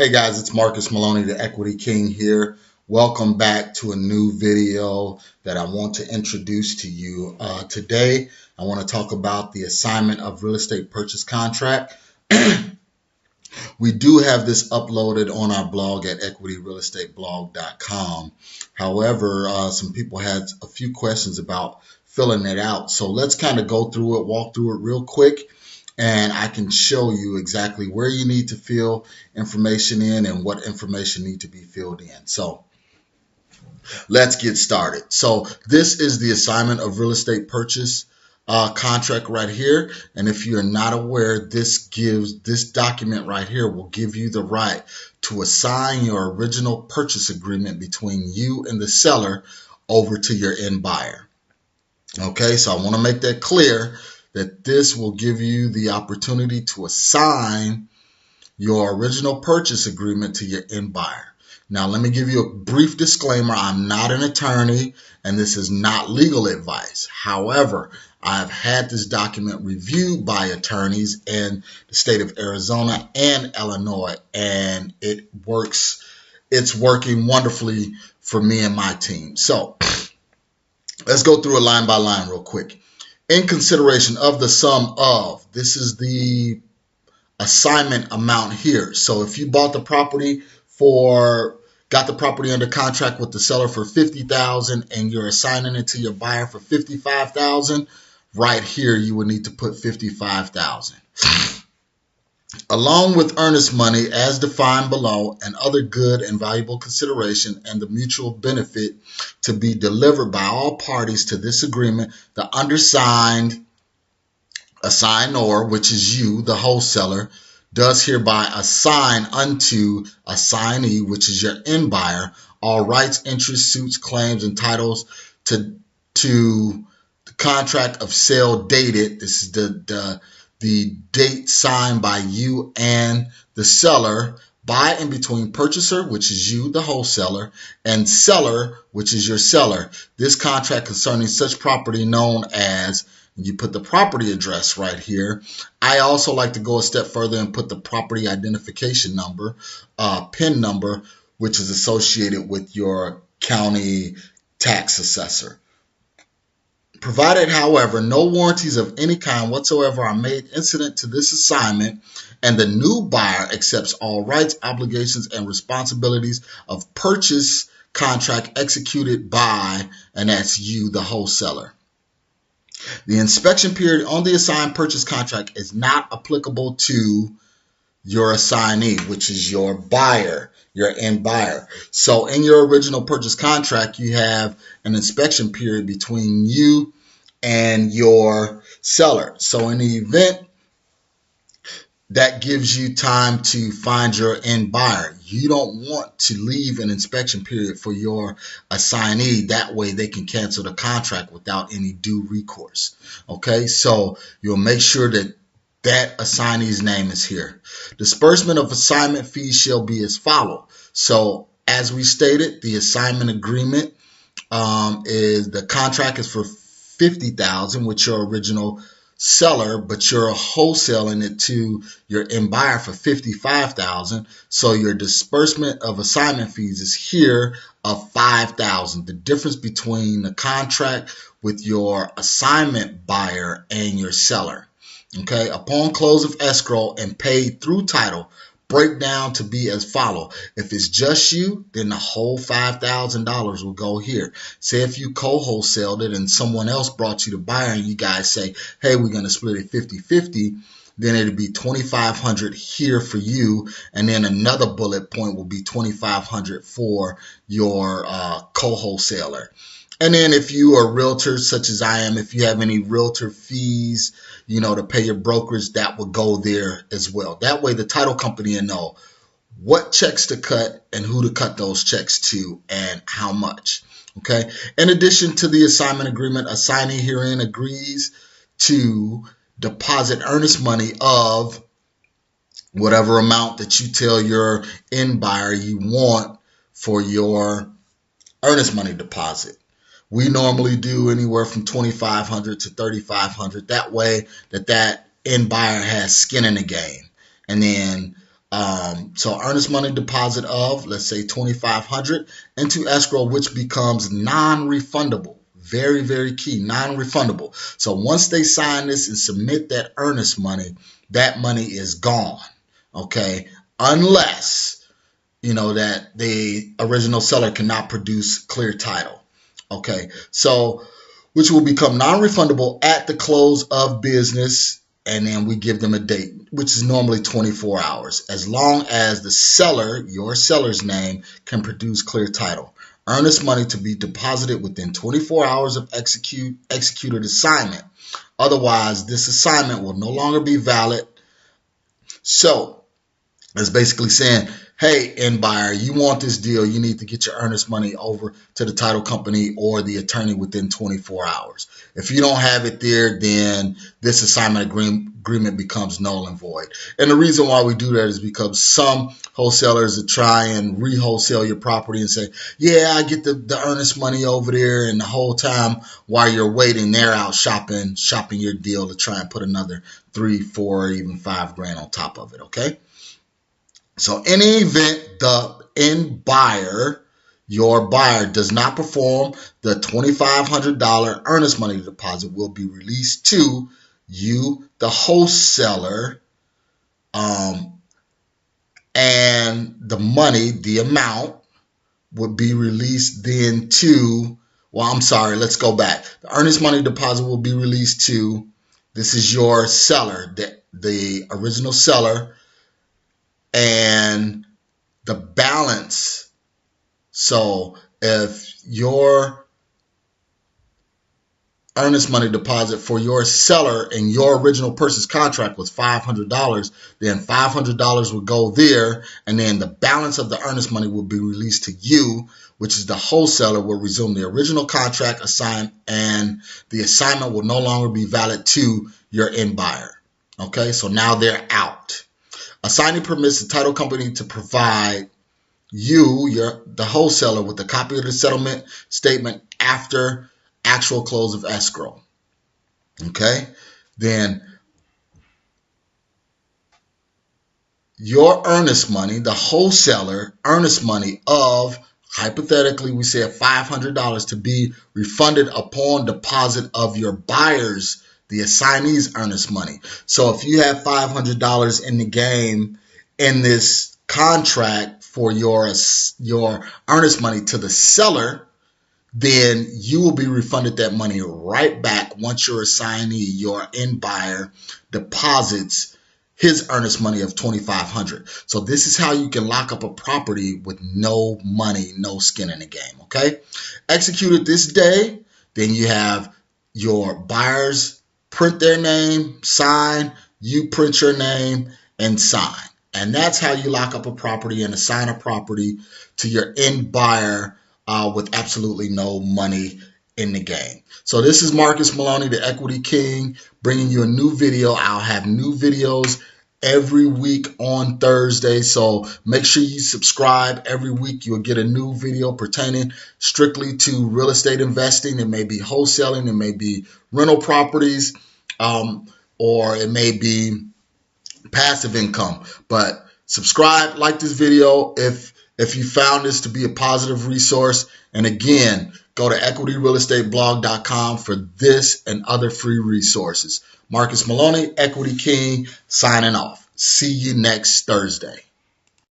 Hey guys, it's Marcus Maloney, the Equity King here. Welcome back to a new video that I want to introduce to you. Today, I want to talk about the assignment of real estate purchase contract. We do have this uploaded on our blog at equityrealestateblog.com. However, some people had a few questions about filling it out. So let's kind of go through it, walk through it real quick, and I can show you exactly where you need to fill information in and what information need to be filled in. So let's get started. So this is the assignment of real estate purchase contract right here. And if you're not aware, this document right here will give you the right to assign your original purchase agreement between you and the seller over to your end buyer. Okay, so I want to make that clear that this will give you the opportunity to assign your original purchase agreement to your end buyer. Now, let me give you a brief disclaimer. I'm not an attorney, and this is not legal advice. However, I've had this document reviewed by attorneys in the state of Arizona and Illinois, and it's working wonderfully for me and my team. So let's go through it line by line real quick. In consideration of the sum of, this is the assignment amount here. So if you bought the property got the property under contract with the seller for $50,000 and you're assigning it to your buyer for $55,000, right here you would need to put $55,000. Along with earnest money as defined below and other good and valuable consideration and the mutual benefit to be delivered by all parties to this agreement, the undersigned assignor, which is you, the wholesaler, does hereby assign unto assignee, which is your end buyer, all rights, interests, suits, claims, and titles to the contract of sale dated. This is the date signed by you and the seller by and between purchaser, which is you, the wholesaler, and seller, which is your seller. This contract concerning such property known as, you put the property address right here. I also like to go a step further and put the property identification number, PIN number, which is associated with your county tax assessor. Provided, however, no warranties of any kind whatsoever are made incident to this assignment, and the new buyer accepts all rights, obligations, and responsibilities of purchase contract executed by, and that's you, the wholesaler. The inspection period on the assigned purchase contract is not applicable to your assignee, which is your buyer, your end buyer. So in your original purchase contract, you have an inspection period between you and your seller. So in the event that gives you time to find your end buyer, you don't want to leave an inspection period for your assignee. That way they can cancel the contract without any due recourse. Okay, so you'll make sure that that assignee's name is here. Disbursement of assignment fees shall be as follows. So as we stated, the assignment agreement the contract is for $50,000 with your original seller, but you're wholesaling it to your end buyer for $55,000. So your disbursement of assignment fees is here of $5,000. The difference between the contract with your assignment buyer and your seller. Okay, upon close of escrow and paid through title, breakdown to be as follow. If it's just you, then the whole $5,000 will go here. Say if you co-wholesaled it and someone else brought you the buyer and you guys say, hey, we're going to split it 50-50, then it'll be $2,500 here for you, and then another bullet point will be $2,500 for your co-wholesaler. And then if you are a realtor such as I am, if you have any realtor fees, to pay your brokerage, that will go there as well. That way the title company will know what checks to cut and who to cut those checks to and how much. Okay. In addition to the assignment agreement, assignee herein agrees to deposit earnest money of whatever amount that you tell your end buyer you want for your earnest money deposit. We normally do anywhere from $2,500 to $3,500. That way that end buyer has skin in the game. And then So earnest money deposit of, let's say, $2,500 into escrow, which becomes non-refundable. Very, very key, non-refundable. So once they sign this and submit that earnest money, that money is gone. Okay, unless that the original seller cannot produce clear title. Okay, so which will become non-refundable at the close of business, and then we give them a date, which is normally 24 hours, as long as the seller, your seller's name, can produce clear title. Earnest money to be deposited within 24 hours of executed assignment. Otherwise, this assignment will no longer be valid. So it's basically saying, hey, end buyer, you want this deal, you need to get your earnest money over to the title company or the attorney within 24 hours. If you don't have it there, then this assignment agreement becomes null and void. And the reason why we do that is because some wholesalers that try and re-wholesale your property and say, yeah, I get the earnest money over there, and the whole time while you're waiting, they're out shopping your deal to try and put another 3, 4, or even $5,000 on top of it, okay? So in any event, the end buyer, your buyer, does not perform, the $2,500 earnest money deposit will be released to you, the wholesaler, and the money, the amount, would be released then to, well, I'm sorry, let's go back. The earnest money deposit will be released to, this is your seller, the original seller, and the balance. So if your earnest money deposit for your seller and your original purchase contract was $500, then $500 would go there, and then the balance of the earnest money will be released to you, which is the wholesaler, will resume the original contract assigned, and the assignment will no longer be valid to your end buyer. Okay, so now they're out. A signing permits the title company to provide you, the wholesaler, with a copy of the settlement statement after actual close of escrow. Okay? Then your earnest money, the wholesaler earnest money of, hypothetically, we said $500 to be refunded upon deposit of your buyer's, the assignee's earnest money. So if you have $500 in the game in this contract for your earnest money to the seller, then you will be refunded that money right back once your assignee, your end buyer, deposits his earnest money of $2,500. So this is how you can lock up a property with no money, no skin in the game, okay? Executed this day, then you have your buyers print their name, sign, you print your name, and sign. And that's how you lock up a property and assign a property to your end buyer with absolutely no money in the game. So this is Marcus Maloney, the Equity King, bringing you a new video. I'll have new videos every week on Thursday, so make sure you subscribe. Every week you'll get a new video pertaining strictly to real estate investing. It may be wholesaling, it may be rental properties, or it may be passive income. But subscribe, like this video if you found this to be a positive resource. And again, go to equityrealestateblog.com for this and other free resources. Marcus Maloney, Equity King, signing off. See you next Thursday.